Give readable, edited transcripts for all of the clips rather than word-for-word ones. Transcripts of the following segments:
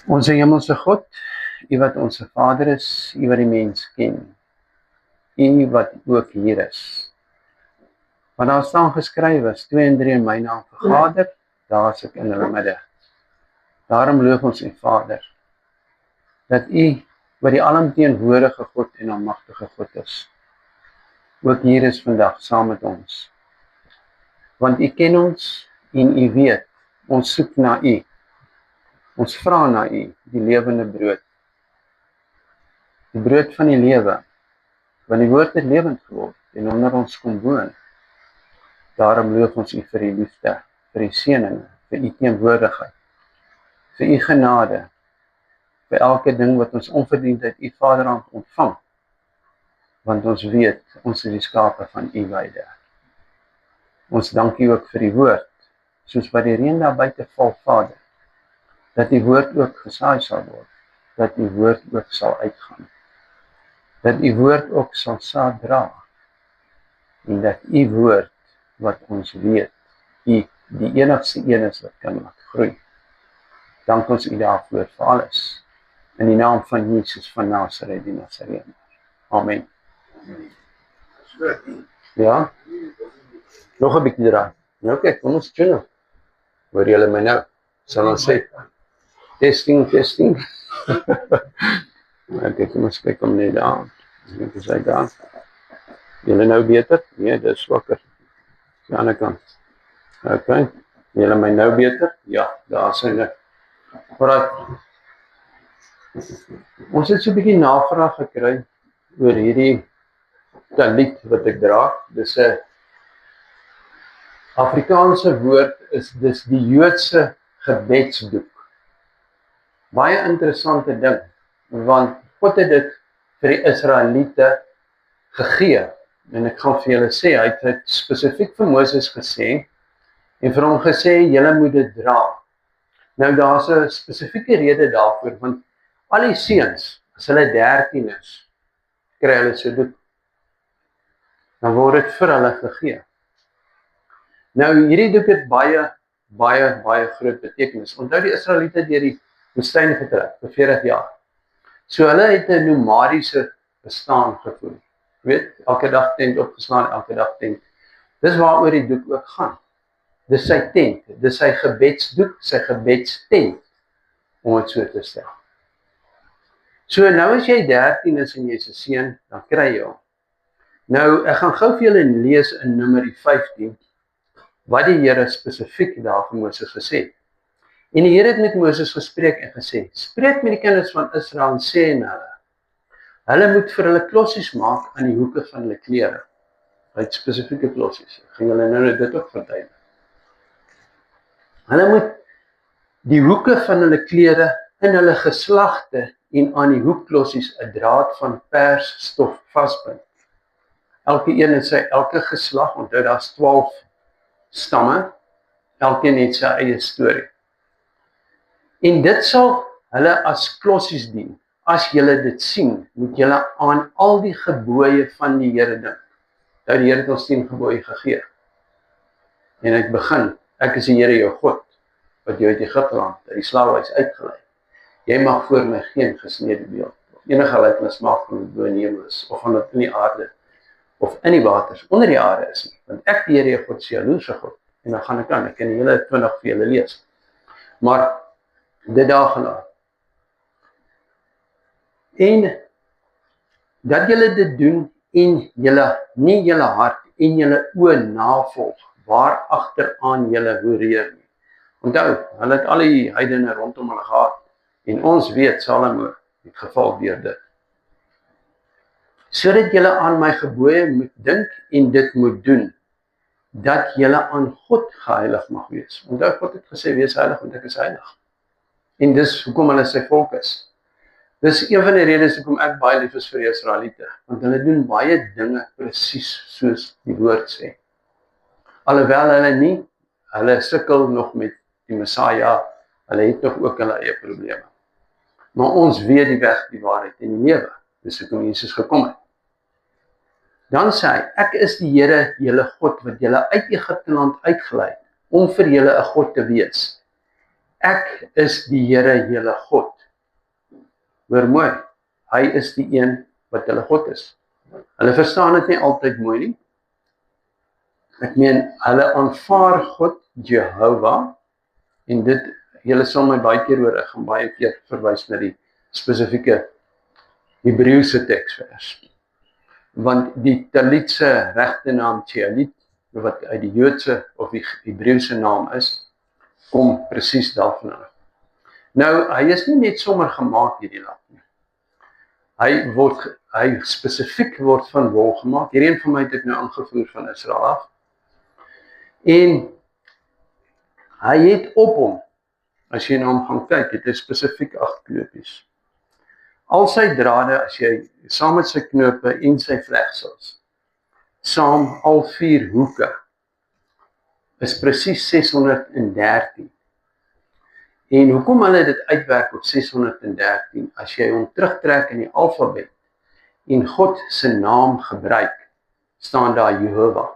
Onze hemelse God, U wat onze Vader is, U wat die mens ken, U wat ook hier is. Want daar staan geskrywe, 2 en 3 in my naam vergader, daar is ek in hulle midde. Daarom loof ons U Vader, dat U wat die alomteenwoordige God en almagtige God is, ook hier is vandag saam met ons. Want U ken ons en U weet, ons soek na U. Ons vra na U, die lewende brood. Die brood van die lewe, want die woord het lewend geword en onder ons kom woon. Daarom loof ons U vir U liefde, vir U seëning, vir U teenwoordigheid, vir U genade, vir elke ding wat ons onverdiend uit U Vaderhand ontvang. Want ons weet, ons is die skape van U weide. Ons dank U ook vir die woord, soos wat die reën daar buite val, Vader, dat die woord ook gesaai sal word, dat die woord ook sal uitgaan, dat die woord ook sal saad dra, en dat die woord wat ons weet, die enigste een is wat kan laat groei. Dank ons U daarvoor vir alles, in die naam van Jesus van Nazareth, die Nazareëner. Amen. Ja? Nog 'n bietjie draai. Ja, oké, kom ons tune. Hoor julle my nou? Sal ons sê, testing. Ek kom ons kyk om net daar. Ek sê daar. Julle nou beter? Nee, dis swakker. Aan die ander kant. OK. Julle my nou beter? Ja, daar sien ek. Alright. Ons het so 'n bietjie navraag gekry oor hierdie talit wat ek dra. Dis 'n Afrikaanse woord, is dis die Joodse gebedsdoek. Baie interessante ding, want God het dit vir die Israeliete gegee. En ek gaan vir julle sê, hy het dit spesifiek vir Moses gesê, en vir hom gesê, julle moet dit dra. Nou daar's 'n spesifieke rede daarvoor, want al die seuns, as hulle 13 is, kry hulle so doek. Dan word dit vir hulle gegee. Nou hierdie doek het baie groot betekenis. Onthou die Israeliete deur die woestyn getrek vir 40 jaar. So hulle het 'n nomadiese bestaan gevoer. Weet, elke dag tent opgeslaan, elke dag tent. Dis waaroor die doek ook gaan. Dis sy tent, dis sy gebedsdoek, sy gebedstent, om dit so te stel. So nou as jy 13 is en jy's 'n seun, dan kry jy hom. Nou, ek gaan gou vir julle lees in Numeri 15, wat die Here spesifiek daar vir Moses gesê het. En die Here het met Moses gespreek en gesê, spreek met die kinders van Israel en sê en hulle moet vir hulle klossies maak aan die hoeke van hulle klere. Hy het spesifieke klossies. Ek gaan julle nou dit ook verduidelik. Hulle moet die hoeke van hulle klere in hulle geslagte en aan die hoekklossies 'n draad van persstof vasbind. Elke geslag, onthou daar's 12 stamme, elkeen het sy eie storie. En dit sal hulle as klossies dien. As julle dit sien, moet julle aan al die gebooie van die Here dink. Nou die Here het ons 10 gebooie gegee. En ek begin, ek is die Here jou God, wat jou uit Egipte land, uit die slawehuis uitgelei. Jy mag voor my geen gesneede beeld, of enige gelykenis maak van wat bo in die hemel is, of van wat in die aarde, of in die waters, onder die aarde is nie. Want ek, die Here jou God, is jaloerse God. En dan gaan ek aan, ek kan die hele 20 vir julle lees. Maar, dit daar gelaat. En, dat julle dit doen, en julle, nie julle hart, en julle oë navolg, waar agteraan julle hoereer nie. Onthou, hulle het al die heidene rondom hulle gehad, en ons weet, Salomo het geval deur dit. Sodat julle aan my gebooie moet dink, en dit moet doen, dat julle aan God geheilig mag wees. Onthou, God het gesê, wees heilig, want ek is heilig. En dis hoekom hulle sy volk is. Dis een van die redes hoekom ek baie lief is vir die Israeliete, want hulle doen baie dinge presies soos die woord sê. Alhoewel hulle sukkel nog met die Messiah, hulle het nog ook hulle eie probleme. Maar ons weet die weg, die waarheid en die lewe. Dis hoekom Jesus gekom het. Dan sê hy, ek is die Here, julle God, wat julle uit Egipte land uitgelei het, om vir julle 'n God te wees. Ek is die Here, julle God. Hoor mooi, hy is die een wat hulle God is. Hulle verstaan dit nie altyd mooi nie. Ek meen, hulle aanvaar God, Jehovah, en dit, julle sal my baie keer hoor, ek gaan baie keer verwys na die spesifieke Hebreëse teksvers. Want die Talitse regte naam Tjalit, wat uit die Joodse of die Hebreëse naam is, kom presies daarvan af. Nou, hy is nie net sommer gemaak hierdie lat nie. Hy spesifiek word van wol gemaak. Hierdie een van my het ek nou aangevoer van Israel af. En hy het op hom, as jy na hom gaan kyk, het hy spesifiek 8 knopies. Al sy drade, as jy saam met sy knope en sy vlegsels, saam al 4 hoeke, is presies 613. En hoekom hulle dit uitwerk op 613, as jy hom terugtrek in die alfabet, en God se naam gebruik, staan daar Jehovah.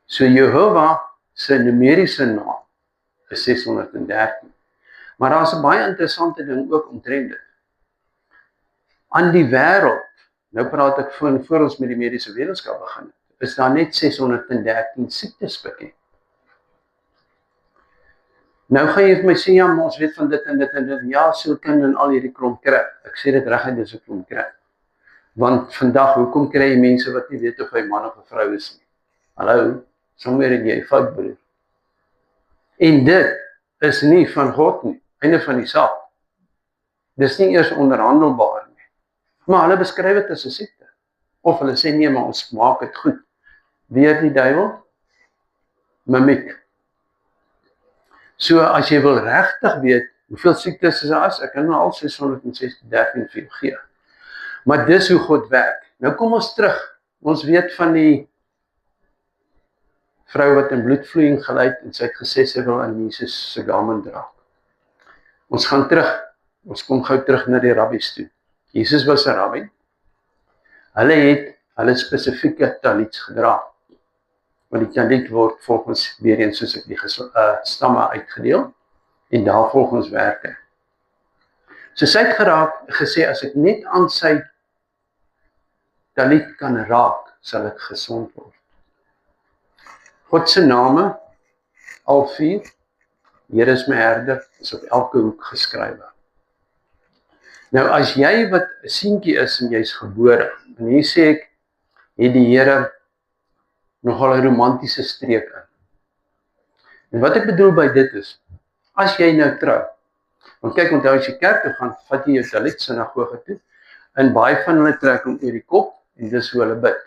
So Jehovah se numeriese naam is 613. Maar daar is 'n baie interessante ding ook omtrent dit. Aan die wêreld, nou praat ek voor ons met die mediese wetenskap begin, is daar net 613 siektes bekend. Nou gaan jy vir my sê, ja, maar ons weet van dit en dit en dit, ja, sielkunde en al hierdie klomp kry. Ek sê dit reguit, dis 'n klomp kry. Want vandag, hoekom kry jy mense wat nie weet of hy man of 'n vrou is nie? Hallo, sommer het jy fout broer. En dit is nie van God nie, einde van die saak. Dis nie eers onderhandelbaar nie. Maar hulle beskryf dit as 'n siekte. Of hulle sê nee, maar ons maak dit goed. Weer die duiwel? Mimiek. So as jy wil regtig weet hoeveel siektes is daar, ek kan nou al 613 vir jou gee. Maar dis hoe God werk. Nou kom ons terug. Ons weet van die vrou wat in bloedvloeiing gely het en sy het gesê sy wil aan Jesus se garment dra. Ons gaan terug. Ons kom gou terug na die rabbies toe. Jesus was 'n rabbi. Hulle het hulle spesifieke talits gedra. Want die talit word volgens weer eens soos ek die stamme uitgedeel en daar volgens werke. So sy het gesê as ek net aan sy talit kan raak, sal ek gesond word. God se name, al 4, Here is my herder, is op elke hoek geskrywe. Nou as jy wat 'n seentjie is en jy's gebore, en hier sê ek, het die Here nogal 'n romantiese streek in. En wat ek bedoel by dit is, as jy nou trou, want kyk, onthou as jy kerk toe gaan, vat jy jou talit sinagoge toe, en baie van hulle trek hom oor die kop, en dis hoe hulle bid.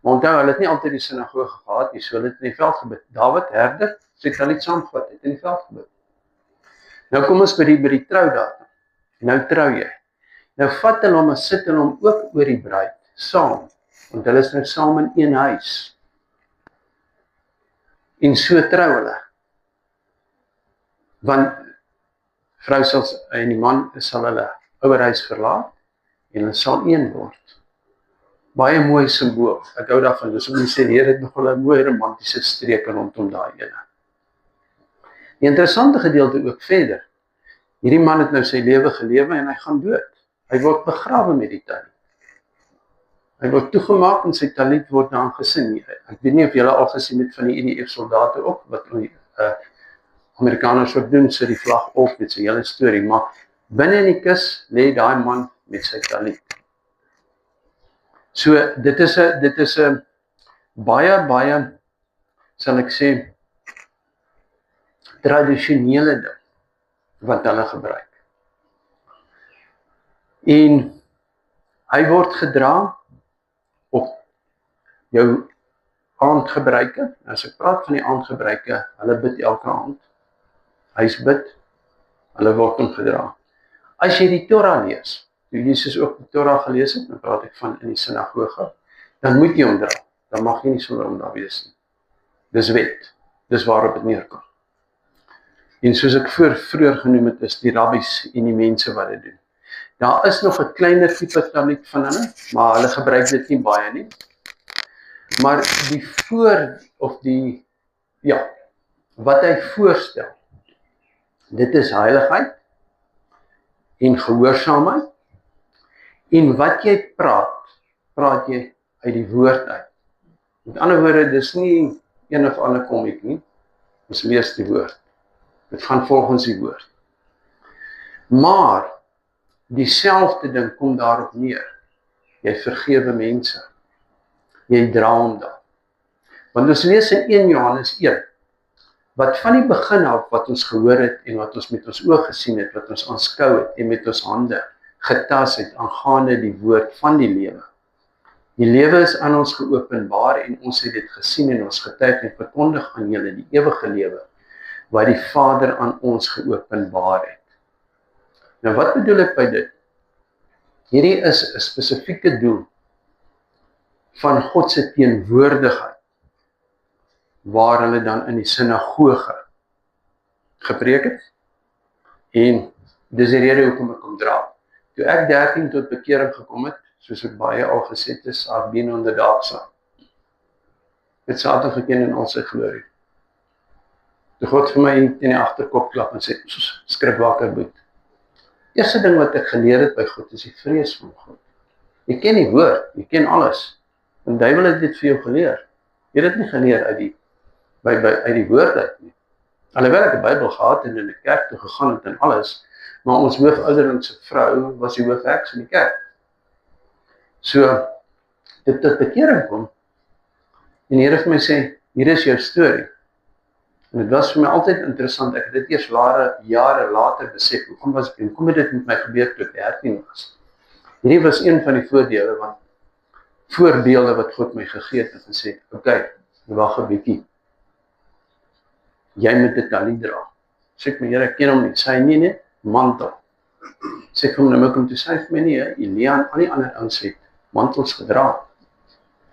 Maar onthou, hulle het nie altyd die sinagoge gehad nie, so hulle het in die veld gebid. Dawid, herder, sy talit saamgevat, het in die veld gebid. Nou kom ons by die troudatum, en nou trou jy. Nou vat hulle hom en sit hulle hom ook oor die bruid, saam, want hulle is nou saam in een huis. En so trou hulle. Want vrou en die man sal hulle ouerhuis verlaat en hulle sal een word. Baie mooi simbool. Ek hou daarvan. Dus om te sê, die Here het nogal 'n mooi romantiese streek rondom daai ene. Die interessante gedeelte ook verder. Hierdie man het nou sy lewe gelewe en hy gaan dood. Hy word begrawe met die talit. Hy word toegemaak en sy talit word na hom gesin. Ek weet nie of julle al gesien het van die IDF soldate ook, wat Amerikaners ook doen, sit die vlag op met sy hele storie, maar binne in die kus lê daai man met sy talit. So dit is 'n baie, sal ek sê, tradisionele ding wat hulle gebruik. En hy word gedra op jou aandgebruike. As ek praat van die aandgebruike, hulle bid elke aand. Huisbid, hulle word hom gedra. As jy die Torah lees, toe Jesus ook die Torah gelees het, dan praat ek van in die sinagoge, dan moet jy hom dra. Dan mag jy nie sonder hom daar wees nie. Dis wet. Dis waarop dit neerkom. En soos ek vroeër genoem het, is die rabbies en die mense wat dit doen. Daar is nog 'n kleiner tipe talit van hulle, maar hulle gebruik dit nie baie nie. Maar wat hy voorstel, dit is heiligheid en gehoorsaamheid. En wat jy praat jy uit die woord uit. Met ander woorde, dis nie een of ander komiek nie. Ons lees die woord. Dit gaan volgens die woord. Maar dieselfde ding kom daarop neer. Jy vergewe mense. Jy dra hom daar. Want ons lees in 1 Johannes 1, wat van die begin af wat ons gehoor het en wat ons met ons oog gesien het, wat ons aanskou het en met ons hande getas het aangaande die woord van die lewe. Die lewe is aan ons geopenbaar en ons het dit gesien en ons getuig en verkondig aan julle die ewige lewe wat die Vader aan ons geopenbaar het. Nou wat bedoel ek by dit? Hierdie is 'n spesifieke doel van God se teenwoordigheid waar hulle dan in die sinagoge gepreek het. En dis die rede hoekom ek kom dra. Toe ek 13 tot bekering gekom het, soos ek baie al gesê het, is I've been on the dark side. Het Satan geken in al sy glorie. Toe God vir my in die agterkop klap en sê, skrik wakker boet. Eerste ding wat ek geleer het by God is die vrees van God. Jy ken die woord, jy ken alles. En die duiwel het dit vir jou geleer. Jy het dit nie geleer uit die woord uit nie. Alhoewel ek 'n Bybel gehad en in 'n kerk toe gegaan het en alles, maar ons hoofouderlingse vrou was die hoofheks in die kerk. So, dit tot bekering kom, en die Here vir my sê, hier is jou storie. En dit was vir my altyd interessant, ek het dit eers jare later besef, hoekom het dit met my gebeur toe ek 13 was. Hierdie was een van die voorbeelde wat God my gegee het en gesê, okay, wag 'n bietjie. Jy moet dit talie dra. Sê ek my Here, ek ken hom nie. Sy nie net mantel. Sê ek hom nou moet kom toe sê vir my nie, Elia en al die ander ouens het mantels gedra.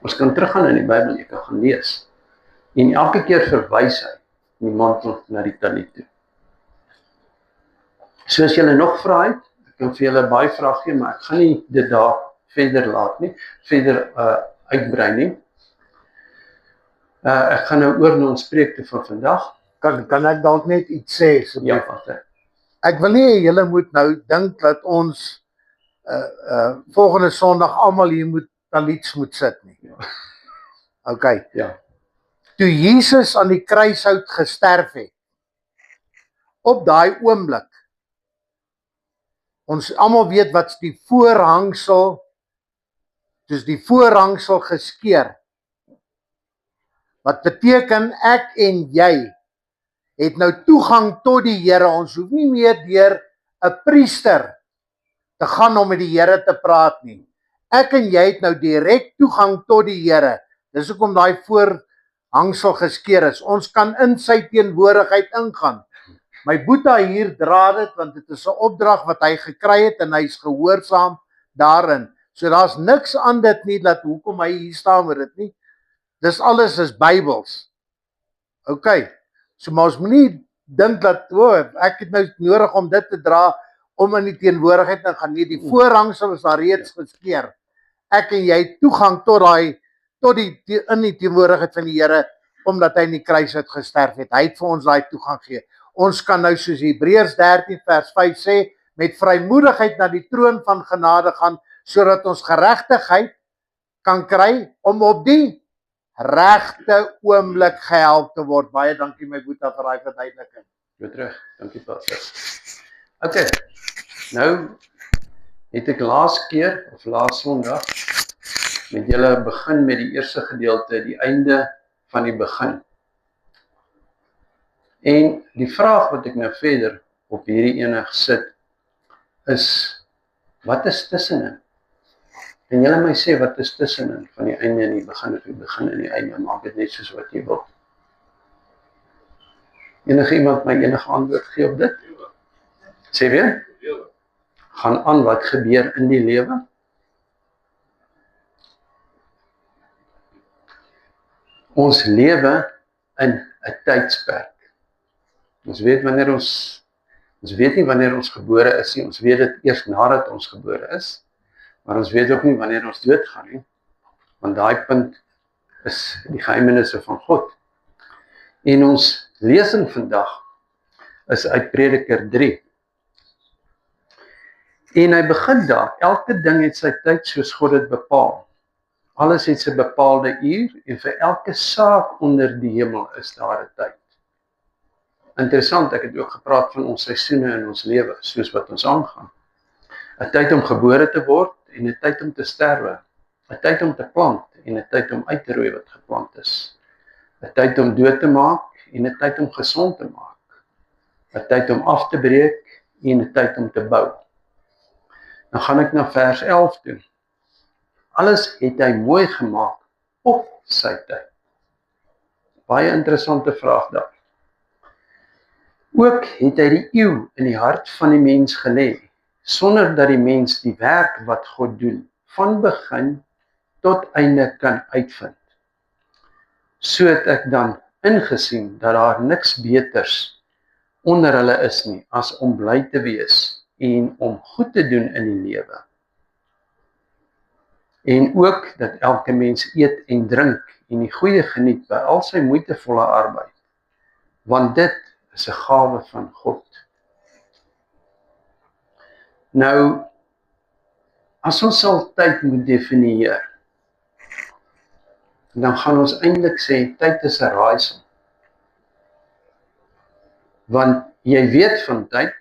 Ons kan teruggaan in die Bybel, jy kan gaan lees. En elke keer verwys hy die mantel na die talie toe. So as julle nog vra het, ek kan vir julle baie vrae gee, maar ek gaan nie dit daar verder laat nie, verder uitbrei nie. Ek gaan nou oor na ons preekte van vandag. Kan ek dalk net iets sê? Ja, wat? Ek wil nie julle moet nou dink dat ons volgende Sondag almal hier moet taliets moet sit nie. Okay. Ja. Toe Jesus aan die kruishout gesterf het, op daai oomblik, ons almal weet wat die voorhangsel, dus die voorhangsel geskeur. Wat beteken ek en jy het nou toegang tot die Here. Ons hoef nie meer deur 'n priester te gaan om met die Here te praat nie. Ek en jy het nou direk toegang tot die Here. Dis hoekom daai voorhangsel geskeur is. Ons kan in sy teenwoordigheid ingaan. My boeta hier dra dit, want dit is 'n opdrag wat hy gekry het en hy's gehoorsaam daarin. So daar's niks aan dit nie, dat hoekom hy hier staan met dit nie. Dis alles is Bybels. Okay. So maar ons moenie dink dat ek het nou nodig om dit te dra om in die teenwoordigheid te gaan nie. Die voorhangsel is daar reeds geskeur. Ek en jy toegang tot die teenwoordigheid van die Here omdat hy in die kruis het gesterf het. Hy het vir ons daai toegang gegee. Ons kan nou soos Hebreërs 13 vers 5 sê, met vrymoedigheid na die troon van genade gaan, sodat ons geregtigheid kan kry om op die regte oomblik gehelp te word. Baie dankie my boeta vir daai verduideliking. Weer terug. Dankie Pastor. Okay. Nou het ek laas Sondag met julle begin met die eerste gedeelte, die einde van die begin. En die vraag wat ek nou verder op hierdie ene gesit is, wat is tussenin? En julle my sê, wat is tussenin van die einde en die begin, of die begin en die einde, maak dit net soos wat jy wil. Enige iemand my enige antwoord gee op dit? Sê weer? Gaan aan wat gebeur in die lewe? Ons lewe in 'n tydsperk. Ons weet nie wanneer ons gebore is nie, ons weet dit eers nadat ons gebore is, maar ons weet ook nie wanneer ons doodgaan nie, want daai punt is die geheimenisse van God. En ons lesing vandag is uit Prediker 3. En hy begin daar, elke ding het sy tyd soos God dit bepaal. Alles het sy bepaalde uur en vir elke saak onder die hemel is daar 'n tyd. Interessant, ek het ook gepraat van ons seisoene in ons lewe, soos wat ons aangaan. 'n Tyd om gebore te word en 'n tyd om te sterwe. 'n Tyd om te plant en 'n tyd om uit te roei wat geplant is. 'n Tyd om dood te maak en 'n tyd om gesond te maak. 'n Tyd om af te breek en 'n tyd om te bou. Dan gaan ek na vers 11 toe. Alles het hy mooi gemaak op sy tyd. Baie interessante vraag daar. Ook het hy die eeu in die hart van die mens gelê, sonder dat die mens die werk wat God doen, van begin tot einde kan uitvind. So het ek dan ingesien dat daar niks beters onder hulle is nie, as om bly te wees en om goed te doen in die lewe. En ook dat elke mens eet en drink en die goeie geniet by al sy moeitevolle arbeid, want dit is 'n gawe van God. Nou, as ons al tyd moet definieer, dan gaan ons eintlik sê, tyd is 'n raaisel. Want jy weet van tyd,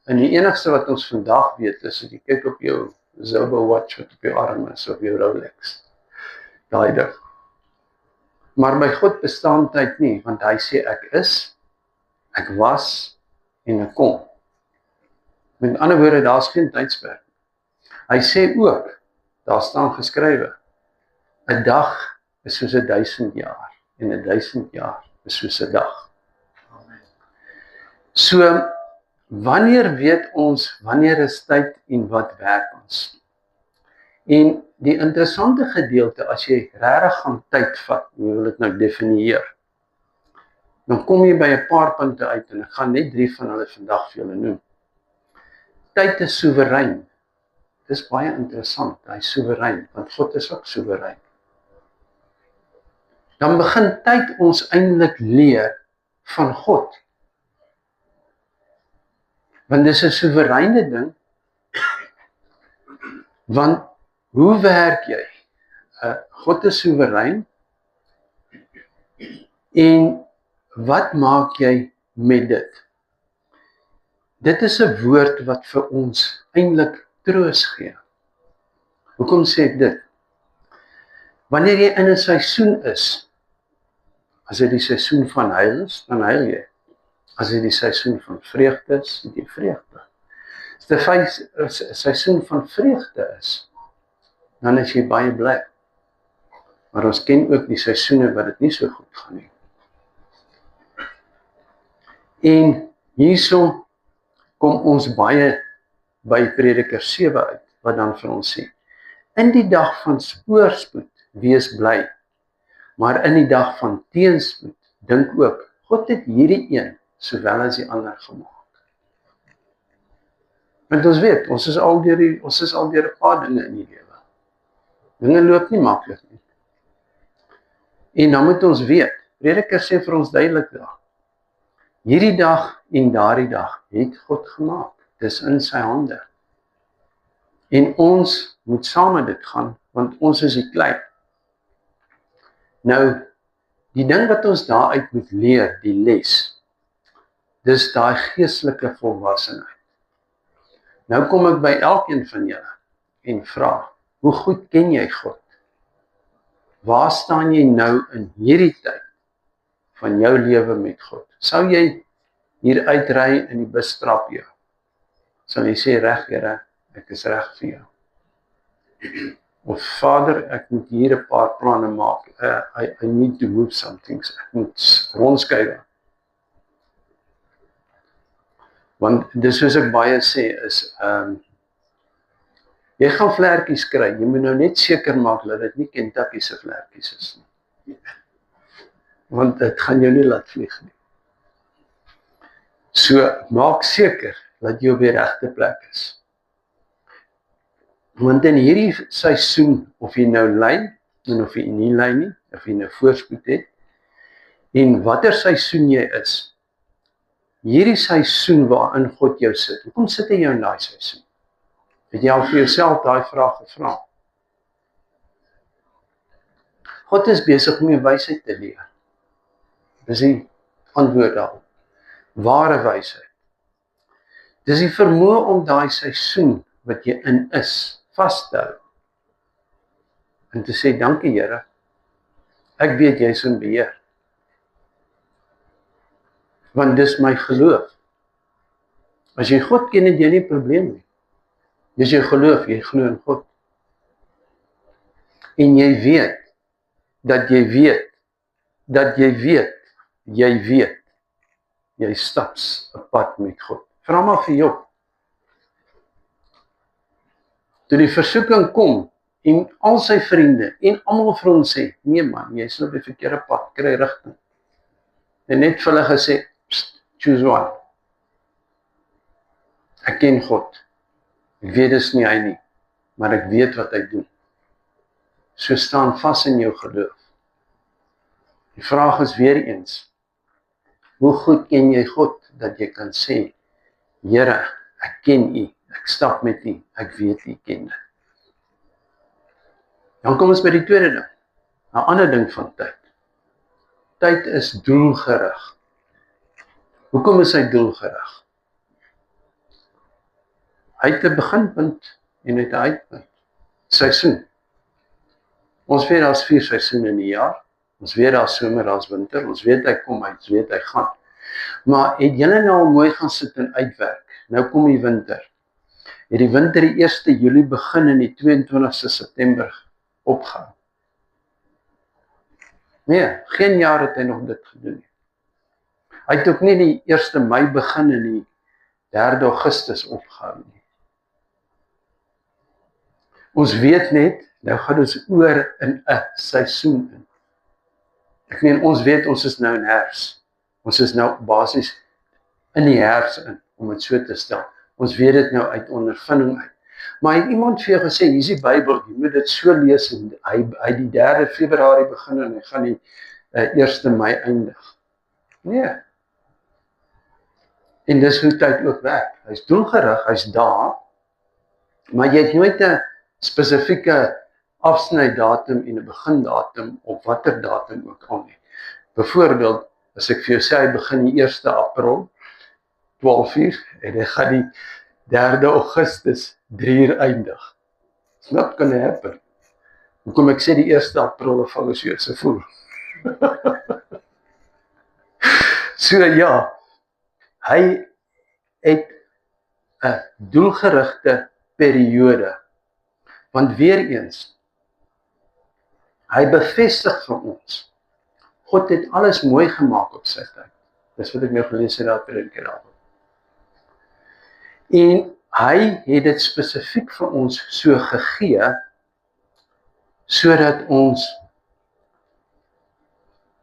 en die enigste wat ons vandag weet, is as jy kyk op jou Zobo watch wat op jou arm is, of jou Rolex. Daai ding. Maar by God bestaan tyd nie, want hy sê ek is, ek was en ek kom. Met ander woorde, daar's geen tydsperk. Hy sê ook, daar staan geskrywe, 'n dag is soos 1000 jaar en 1000 jaar is soos 'n dag. So, wanneer weet ons wanneer is tyd en wat werk ons? En die interessante gedeelte, as jy regtig gaan tyd vat, en jy wil dit nou definieer, dan kom jy by 'n paar punte uit, en ek gaan net 3 van hulle vandag vir julle noem. Tyd is soewerein. Dis baie interessant, hy is soewerein, want God is ook soewerein. Dan begin tyd ons eintlik leer van God. Want dis 'n soewereine ding, want hoe werk jy? God is soewerein, en wat maak jy met dit? Dit is 'n woord wat vir ons eintlik troos gee. Hoekom sê ek dit? Wanneer jy in 'n seisoen is, as dit die seisoen van huil is, dan huil jy. As dit die seisoen van vreugde is, het jy vreugde. As dit 'n seisoen van vreugde is, dan is jy baie bly. Maar ons ken ook die seisoene wat dit nie so goed gaan nie. En hierso kom ons baie by Prediker 7 uit, wat dan vir ons sê, in die dag van voorspoed, wees bly, maar in die dag van teenspoed, dink ook, God het hierdie een, sowel as die ander gemaak. Want ons weet, ons is al deur 'n paar dinge in die lewe. Dinge loop nie maklik nie. En dan moet ons weet, Prediker sê vir ons duidelik daar, hierdie dag en daardie dag het God gemaak. Dis in sy hande. En ons moet saam met dit gaan, want ons is die klei. Nou, die ding wat ons daaruit moet leer, die les, dis daai geestelike volwassenheid. Nou kom ek by elkeen van julle en vra, hoe goed ken jy God? Waar staan jy nou in hierdie tyd van jou lewe met God? Sou jy hier uitry in die bus trap jou? Sal jy sê, reg Here, ek is reg vir jou. Of Vader, ek moet hier 'n paar planne maak. I need to move some things. Ek moet rondskuif. Want dis soos ek baie sê is, jy gaan vlekkies kry. Jy moet nou net seker maak dat dit nie Kentucky se vlekkies is nie. Want dit gaan jou nie laat vlieg nie. So maak seker dat jy op die regte plek is. Want in hierdie seisoen, of jy nou ly, en of jy nie ly nie, of jy nou voorspoed het, en watter seisoen jy is, hierdie seisoen waarin God jou sit, hoekom sit hy jou in daai seisoen? Het jy al vir jouself daai vraag gevra? God is besig om jou wysheid te leer. Dis die antwoord daarop. Ware wysheid. Dis die vermoë om daai seisoen wat jy in is, vas te hou. En te sê, dankie Here, ek weet jy is in beheer. Want dis my geloof. As jy God ken, het jy nie probleem nie. Dis jou geloof, jy glo in God. En jy weet, dat jy weet, dat jy weet, jy staps 'n pad met God. Vra maar vir Job. Toe die versoeking kom, en al sy vriende, en almal vir hom sê, nee man, jy is op die verkeerde pad, kry rigting. En net vir hulle gesê, choose one. Ek ken God. Ek weet dis nie hy nie, maar ek weet wat hy doen. So staan vas in jou geloof. Die vraag is weer eens, hoe goed ken jy God, dat jy kan sê, Here, ek ken U, ek stap met U, ek weet U ken dit. Dan kom ons by die tweede ding, 'n ander ding van tyd. Tyd is doelgerig. Hoekom is hy doelgerig? Hy het 'n beginpunt en hy het 'n uitpunt. Seisoen. Ons weet daar's 4 seisoene in die jaar. Ons weet daar's somer, daar's winter. Ons weet hy kom, ons weet hy gaan. Maar het julle nou al mooi gaan sit en uitwerk? Nou kom die winter. Het die winter die 1 Julie begin en die 22ste September opgehou? Nee, geen jaar het hy nog dit gedoen nie. Hy het ook nie die 1 Mei begin en die 3 Augustus opgehou nie. Ons weet net, nou gaan ons oor in 'n seisoen in. Ek meen, ons weet ons is nou in herfs. Ons is nou basies in die herfs in, om het so te stel. Ons weet dit nou uit ondervinding uit. Maar het iemand vir jou gesê, hier is die Bybel, jy moet dit so lees, en hy die 3 Februarie begin en hy gaan die 1 Mei eindig. Nee. En dis hoe tyd ook werk. Hy's doelgerig, hy's daar, maar jy het nooit 'n spesifieke afsnydatum en 'n begindatum of watter datum ook al nie. Byvoorbeeld, as ek vir jou sê hy begin die 1 April 12:00 en hy gaan die 3 Augustus 3:00 eindig. It's not gonna happen. Hoekom ek sê die 1 April val is jy se voel. So ja, hy het 'n doelgerigte periode. Want weer eens, hy bevestig vir ons, God het alles mooi gemaak op sy tyd. Dis wat ek nou gelees het daar prediker daarop. En hy het dit spesifiek vir ons so gegee, sodat ons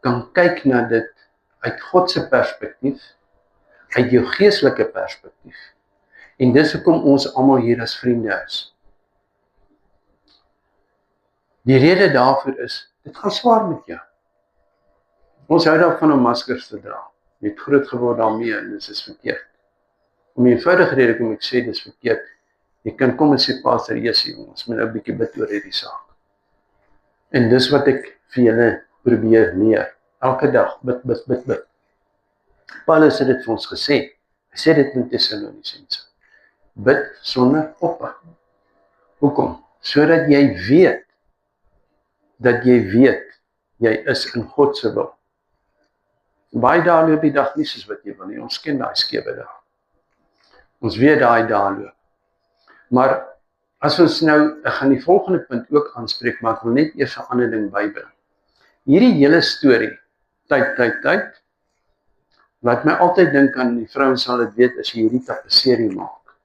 kan kyk na dit uit God se perspektief, uit jou geestelike perspektief. En dis hoekom ons almal hier as vriende is. Die rede daarvoor is, dit gaan swaar met jou. Ons hou daarvan om maskers te dra. Jy het groot geword daarmee en dit is verkeerd. Om die eenvoudige rede kom ek sê, dit is verkeerd. Jy kan kom en sê, Pastor Jesie, ons moet nou 'n bietjie bid oor hierdie saak. En dis wat ek vir julle probeer leer. Elke dag, bid. Paulus het dit vir ons gesê. Hy sê dit in Tessalonisense. Bid sonder ophou. Hoekom? Sodat jy weet, dat jy is in God se wil. Baie dae loop die dag nie soos wat jy wil nie. Ons ken daai skewe dae. Ons weet daai dae loop. Maar as ons nou, ek gaan die volgende punt ook aanspreek, maar ek wil net eers 'n ander ding bybring. Hierdie hele storie, tyd, laat my altyd dink aan, die vrouens sal dit weet, as jy hierdie tapisserie maak.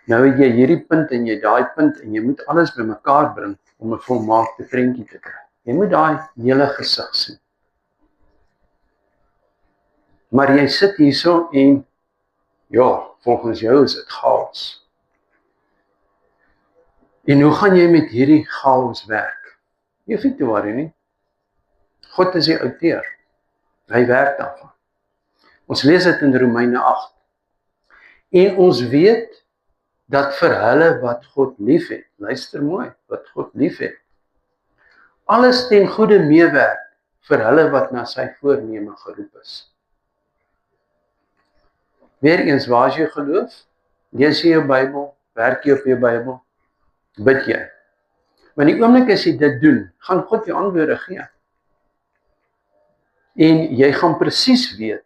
Nou het jy hierdie punt en jy daai punt, en jy moet alles bymekaar bring, om 'n volmaakte prentjie te kry. Jy moet daai hele gesig sien. Maar jy sit hierso en, ja, volgens jou is dit chaos. En hoe gaan jy met hierdie chaos werk? Jy hoef nie te worry nie. God is die outeur. Hy werk daarvan. Ons lees dit in Romeine 8. En ons weet dat vir hulle wat God liefhet, luister mooi, wat God liefhet, alles ten goeie meewerk vir hulle wat na sy voorneme geroep is. Weereens, waar is jou geloof? Lees jy jou Bybel? Werk jy op jou Bybel? Bid jy? Maar die oomblik as jy dit doen, gaan God jou antwoorde gee. En jy gaan presies weet,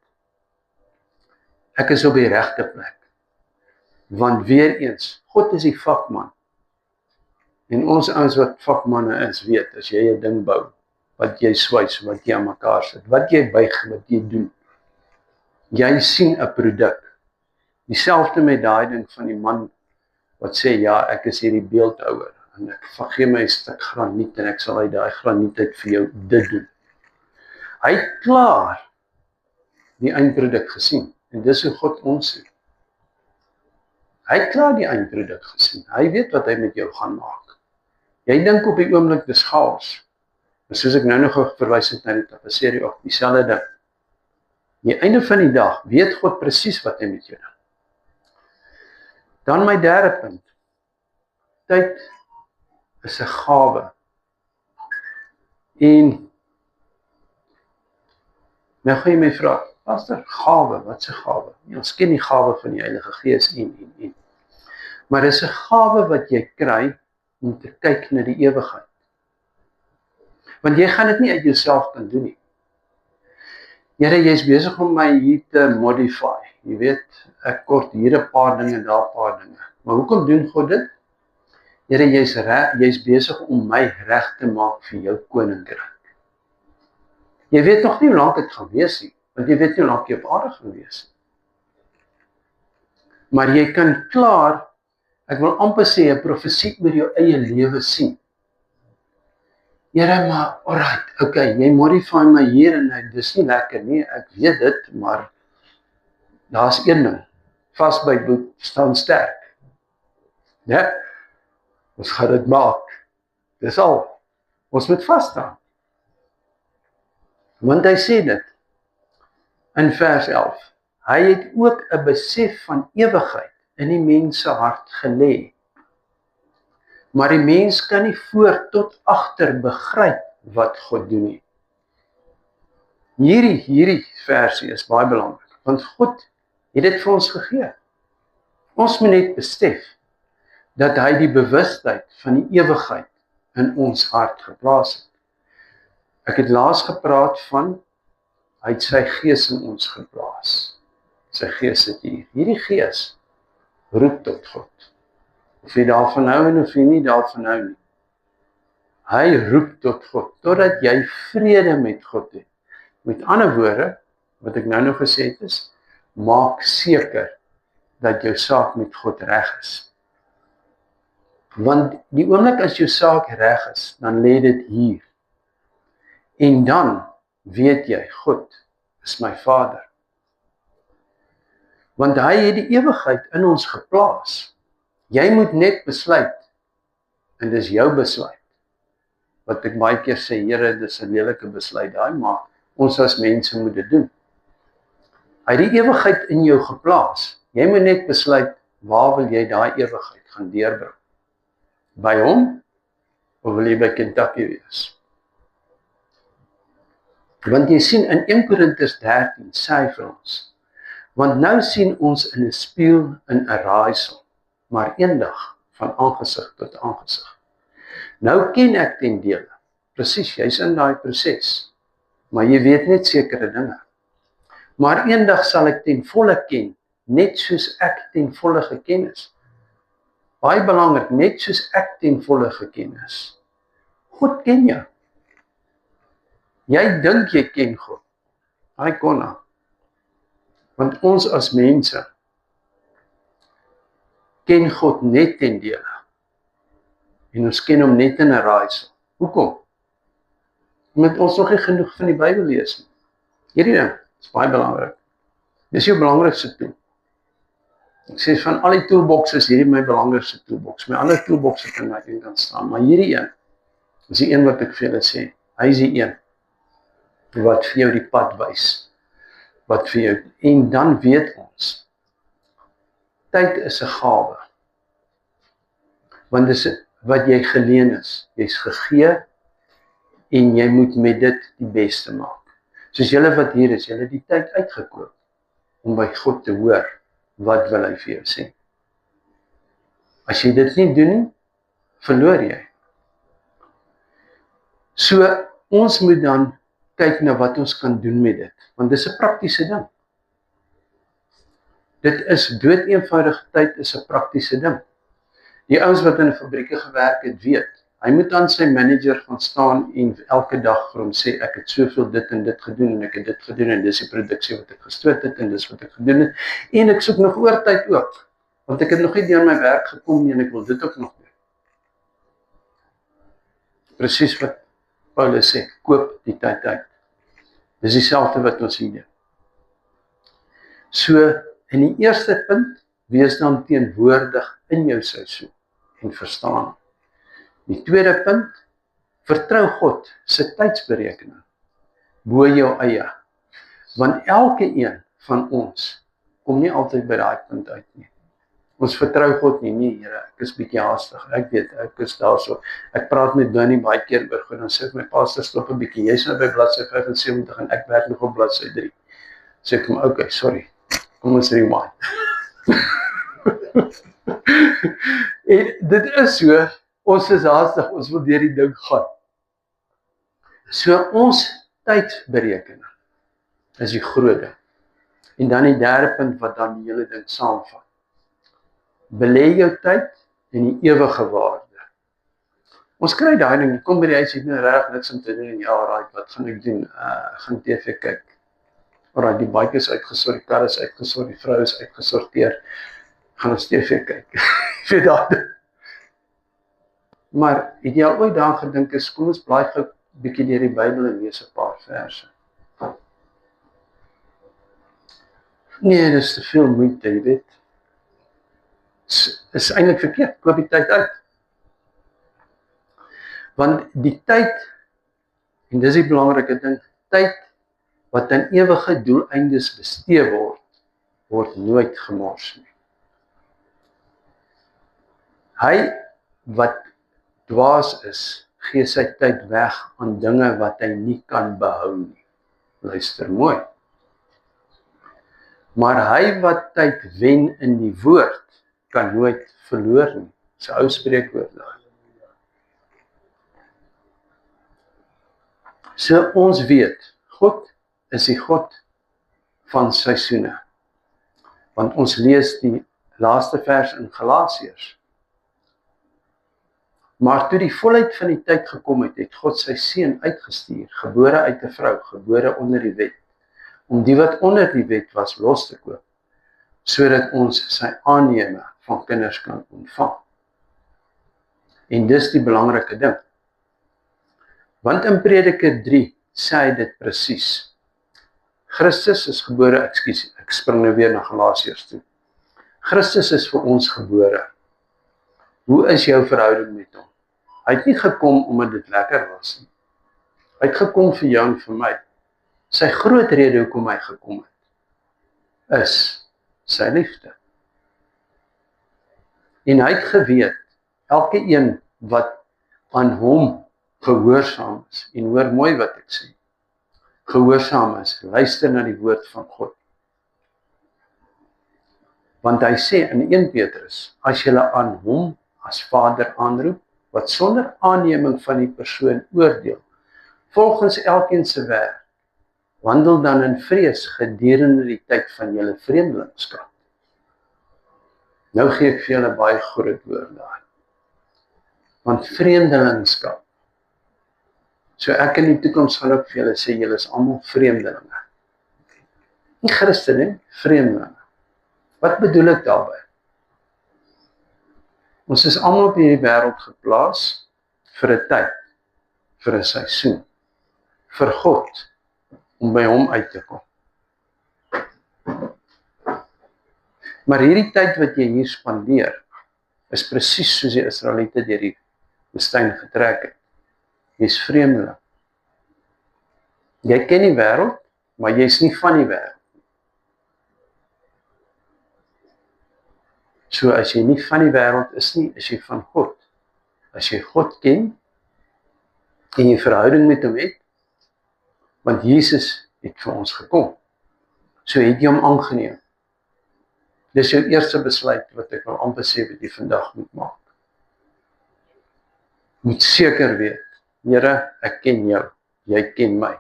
ek is op die regte plek. Want weereens, God is die vakman. En ons ouens wat vakmanne is, weet, as jy 'n ding bou, wat jy swys, wat jy aan mekaar sit, wat jy buig, wat jy doen. Jy sien 'n produk. Dieselfde met daai ding van die man wat sê, ja, ek is hierdie beeldhouer, en ek gee my 'n stuk graniet, en ek sal uit daai graniet uit vir jou dit doen. Hy het klaar die eindproduk gesien, en dis hoe God ons sien. Hy het klaar die eindproduk gesien, hy weet wat hy met jou gaan maak. Jy dink op die oomblik dis chaos, en soos ek nou nog verwys het na die tapisserie ook, dieselfde ding. Die einde van die dag weet God presies wat hy met jou doen. Dan my derde punt. Tyd is 'n gawe. En nou gaan jy my vra, pastor, gawe, wat is 'n gawe? Ons ken die gawe van die Heilige Gees en. Maar dis 'n gawe wat jy kry om te kyk na die ewigheid. Want jy gaan dit nie uit jouself kan doen nie. Here, jy's besig om my hier te modify. Jy weet, ek kort hier 'n paar dinge, daar 'n paar dinge. Maar hoekom doen God dit? Here, jy's besig om my reg te maak vir jou koninkryk. Jy weet nog nie hoe lank dit gaan wees nie, want jy weet nie hoe lank jy op aarde gaan wees nie. Maar jy kan klaar, ek wil amper sê, 'n profesie oor jou eie lewe sien. Here, maar, alright, okay, jy modify my hier en dis nie lekker nie, ek weet dit, maar daar's een ding, vasbyt staan sterk. Ja, ons gaan dit maak. Dis al. Ons moet vas staan. Want hy sê dit in vers 11. Hy het ook 'n besef van ewigheid in die mens se hart gelê. Maar die mens kan nie voor tot agter begryp wat God doen nie. Hierdie versie is baie belangrik, want God het dit vir ons gegee. Ons moet net besef dat hy die bewustheid van die ewigheid in ons hart geplaas het. Ek het laas gepraat van, hy het sy gees in ons geplaas. Sy gees het hier. Hierdie gees roep tot God. Of jy daarvan hou en of jy nie daarvan hou nie. Hy roep tot God, totdat jy vrede met God het. Met ander woorde, wat ek nou nog gesê het is, maak seker dat jou saak met God reg is. Want die oomblik as jou saak reg is, dan lê dit hier. En dan weet jy, God is my Vader. Want hy het die ewigheid in ons geplaas. Jy moet net besluit, en dis jou besluit. Wat ek baie keer sê, Here, dis 'n lelike besluit, daai, maar ons as mense moet dit doen. Hy het die ewigheid in jou geplaas. Jy moet net besluit, waar wil jy daai ewigheid gaan deurbring? By hom, of wil jy by Kentucky wees? Want jy sien in 1 Korintiërs 13 sê hy vir ons, want nou sien ons in 'n spieël in 'n raaisel, maar eendag van aangesig tot aangesig. Nou ken ek ten dele, presies, jy's in daai proses, maar jy weet net sekere dinge. Maar eendag sal ek ten volle ken, net soos ek ten volle geken is. Baie belangrik, net soos ek ten volle geken is. God ken jou. Jy dink jy ken God. Hy konna. Want ons as mense ken God net ten dele. En ons ken hom net in 'n raaisel. Hoekom? Omdat ons nog nie genoeg van die Bybel lees nie. Hierdie ding is baie belangrik. Dis jou belangrikste tool. Ek sê van al die toolboxes is hierdie my belangrikste toolbox. My ander toolboxe kan my een kan staan, maar hierdie een is die een wat ek vir julle sê. Hy is die een wat vir jou die pad wys. En dan weet ons, tyd is 'n gawe. Want dis wat jy geleen is. Jy's gegee en jy moet met dit die beste maak. Soos julle wat hier is, julle die tyd uitgekoop om by God te hoor, wat wil hy vir jou sê. As jy dit nie doen nie, verloor jy. So, ons moet dan kyk na wat ons kan doen met dit, want dit is 'n praktiese ding. Dit is dood eenvoudige tyd is 'n praktiese ding. Die ouens wat in 'n fabrieke gewerk het, weet, hy moet aan sy manager gaan staan en elke dag vir hom sê, ek het soveel dit en dit gedoen en ek het dit gedoen en dis die produksie wat ek gestoot het en dis wat ek gedoen het en ek soek nog oortyd ook, want ek het nog nie deur my werk gekom nie en ek wil dit ook nog doen. Presies wat Paulus sê, koop die tyd uit. Dis dieselfde wat ons hier doen. So, in die eerste punt, wees dan teenwoordig in jou seisoen en verstaan. Die tweede punt, vertrou God se tydsberekening bo jou eie. Want elke een van ons kom nie altyd by daai punt uit nie. Ons vertrou God nie, nee Here, ek is bietjie haastig. Ek weet, ek is daarso. Ek praat met Donnie baie keer oor goed, dan sê ek my pastor stop 'n bietjie. Jy's nou by bladsy 75 en ek werk nog op bladsy 3. Sê ek hom, okay, sorry. Kom ons rewind. En dit is so, ons is haastig, ons wil deur die ding gaan. So ons tydberekening is die groot ding. En dan die derde punt wat dan die hele ding saamvat. Belê jou tyd in die ewige waarde. Ons kry daai ding, kom by die huis, het nou reg niks om te doen en ja, right, wat gaan ek doen? Gaan TV kyk. Alright, die bike is uitgesort, die kar is uitgesort, die vrou is uitgesorteer. Gaan ons TV kyk. Vir daai. Maar het jy al ooit daaraan gedink, kom ons blaai gou 'n bietjie deur die Bybel en lees 'n paar verse. Nee, dis te veel moeite, jy weet. Is eintlik verkeerd, koop die tyd uit. Want die tyd, en dis die belangrike ding, tyd wat aan ewige doeleindes bestee word nooit gemors nie. Hy wat dwaas is, gee sy tyd weg aan dinge wat hy nie kan behou nie. Luister mooi. Maar hy wat tyd wen in die woord, kan nooit verloor nie. Dis 'n ou spreekwoord daar. So ons weet, God is die God van seisoene. Want ons lees die laaste vers in Galasiërs. Maar toe die volheid van die tyd gekom het, het God sy seun uitgestuur, gebore uit 'n vrou, gebore onder die wet, om die wat onder die wet was los te koop, sodat ons sy aanneme van kinders kan ontvang. En dis die belangrike ding. Want in Prediker 3 sê hy dit presies. Christus is gebore, ek spring nou weer na Galasiërs toe. Christus is vir ons gebore. Hoe is jou verhouding met hom? Hy het nie gekom omdat dit lekker was nie. Hy het gekom vir jou en vir my. Sy groot rede hoekom hy gekom het, is sy liefde. En hy het geweet, elke een wat aan hom gehoorsaam is, en hoor mooi wat ek sê, gehoorsaam is, luister na die woord van God. Want hy sê in 1 Petrus, as julle aan hom as Vader aanroep, wat sonder aanneming van die persoon oordeel, volgens elkeen se werk, wandel dan in vrees gedurende die tyd van julle vreemdelingskap. Nou gee ek vir julle baie groot woord daar. Want vreemdelingskap, so ek in die toekoms gaan ook vir julle sê, julle is almal vreemdelinge. Nie Christene, vreemdelinge. Wat bedoel ek daarby? Ons is almal op hierdie wêreld geplaas vir 'n tyd, vir 'n seisoen, vir God, om by hom uit te kom. Maar hierdie tyd wat jy hier spandeer, is presies soos die Israeliete deur die woestyn getrek het. Jy is vreemdeling. Jy ken die wêreld, maar jy is nie van die wêreld. So as jy nie van die wêreld is nie, is jy van God. as jy God ken en jy verhouding met hom het, want Jesus het vir ons gekom. So het jy hom aangeneem. Dis jou eerste besluit wat ek wil amper sê wat jy vandag moet maak. Moet seker weet, Here, ek ken jou, jy ken my.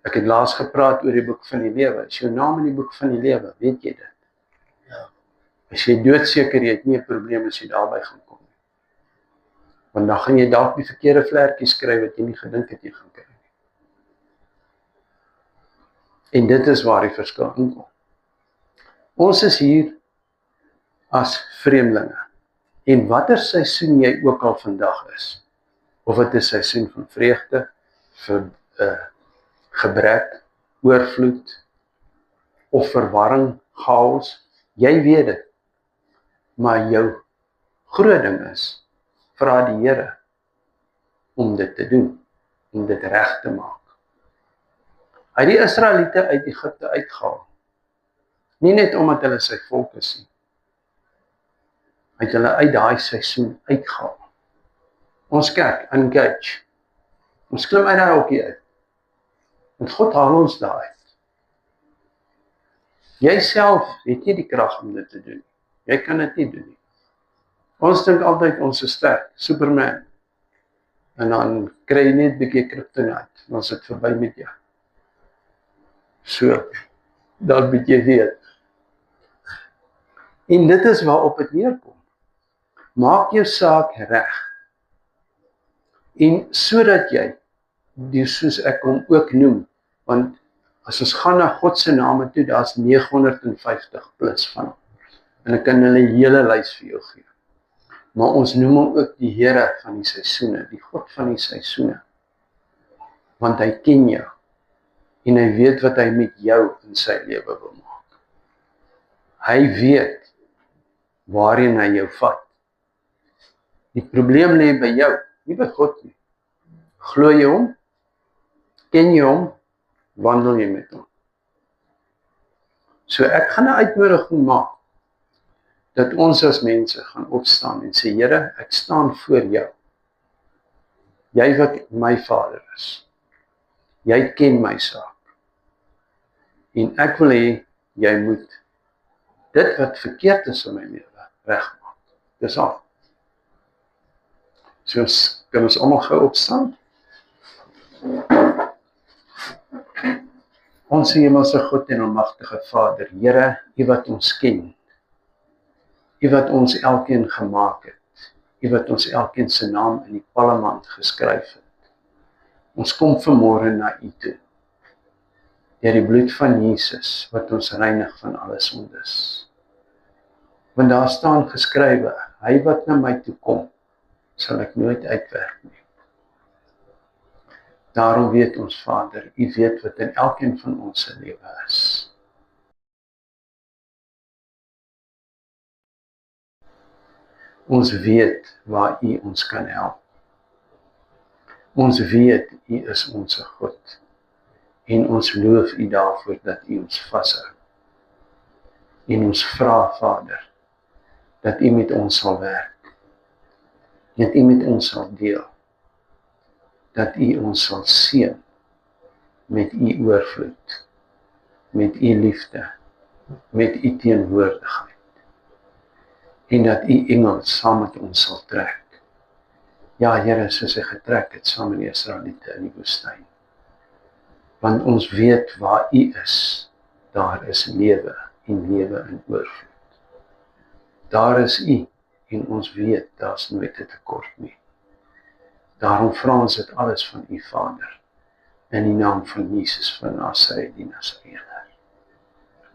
Ek het laas gepraat oor die boek van die lewe. Is jou naam in die boek van die lewe, weet jy dit? Ja. As jy doodseker, jy het nie 'n probleem as jy daarby gaan kom nie. Want dan gaan jy dalk die verkeerde vlekkies skryf wat jy nie gedink het jy gaan kry nie. En dit is waar die verskil inkom. Ons is hier as vreemdelinge. En watter seisoen jy ook al vandag is, of dit is seisoen van vreugde, vir gebrek, oorvloed, of verwarring, chaos, jy weet dit. Maar jou groot ding is, vra die Here om dit te doen, om dit reg te maak. Hy het die Israeliete uit Egipte uitgehaal. Nie net omdat hulle sy volk is nie. Hy het hulle uit daai seisoen uitgehaal. Ons kerk, engage. Ons klim uit daai hokkie uit. Want God haal ons daar uit. Jy self het nie die krag om dit te doen. Jy kan dit nie doen nie. Ons dink altyd ons is sterk, Superman. En dan kry jy net 'n bietjie kryptonite, dan is dit verby met jou. So, dan moet jy weet. En dit is waarop dit neerkom. Maak jou saak reg. En sodat jy, soos ek hom ook noem, want as ons gaan na God se name toe, daar's 950 plus van hom. En ek kan hulle hele lys vir jou gee. Maar ons noem hom ook die Here van die seisoene, die God van die seisoene. Want hy ken jou. En hy weet wat hy met jou in sy lewe wil maak. Hy weet waarheen hy jou vat. Die probleem lê by jou, nie by God nie. Glo jy hom? Ken jy hom? Wandel jy met hom? So ek gaan 'n uitnodiging maak, dat ons as mense gaan opstaan en sê, Here, ek staan voor jou. Jy wat my Vader is. Jy ken my saak. En ek wil hê, jy moet dit wat verkeerd is in my lewe regmaak. Dis al. So kan ons almal gou opstaan. Ons hemelse God en almagtige Vader, Here, U wat ons ken. U wat ons elkeen gemaak het. U wat ons elkeen se naam in die palmand geskryf het. Ons kom vanmôre na U toe. Deur die bloed van Jesus wat ons reinig van alle sondes. Want daar staan geskrywe, hy wat na my toe kom, sal ek nooit uitwerk nie. Daarom weet ons Vader, U weet wat in elkeen van ons se lewe is. Ons weet waar U ons kan help. Ons weet U is ons God. En ons loof U daarvoor dat U ons vashou. En ons vra, Vader, dat U met ons sal werk. Dat U met ons sal deel. Dat U ons sal seën met U oorvloed, met U liefde, met U teenwoordigheid. En dat U engels saam met ons sal trek. Ja, Here, soos hy getrek het saam met die Israeliete in die woestyn. Want ons weet waar U is, daar is lewe en lewe in oorvloed. Daar is U en ons weet daar's nooit 'n tekort nie. Daarom vra ons dit alles van U Vader, in die naam van Jesus van Nasaret, die Nasareëner.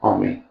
Amen.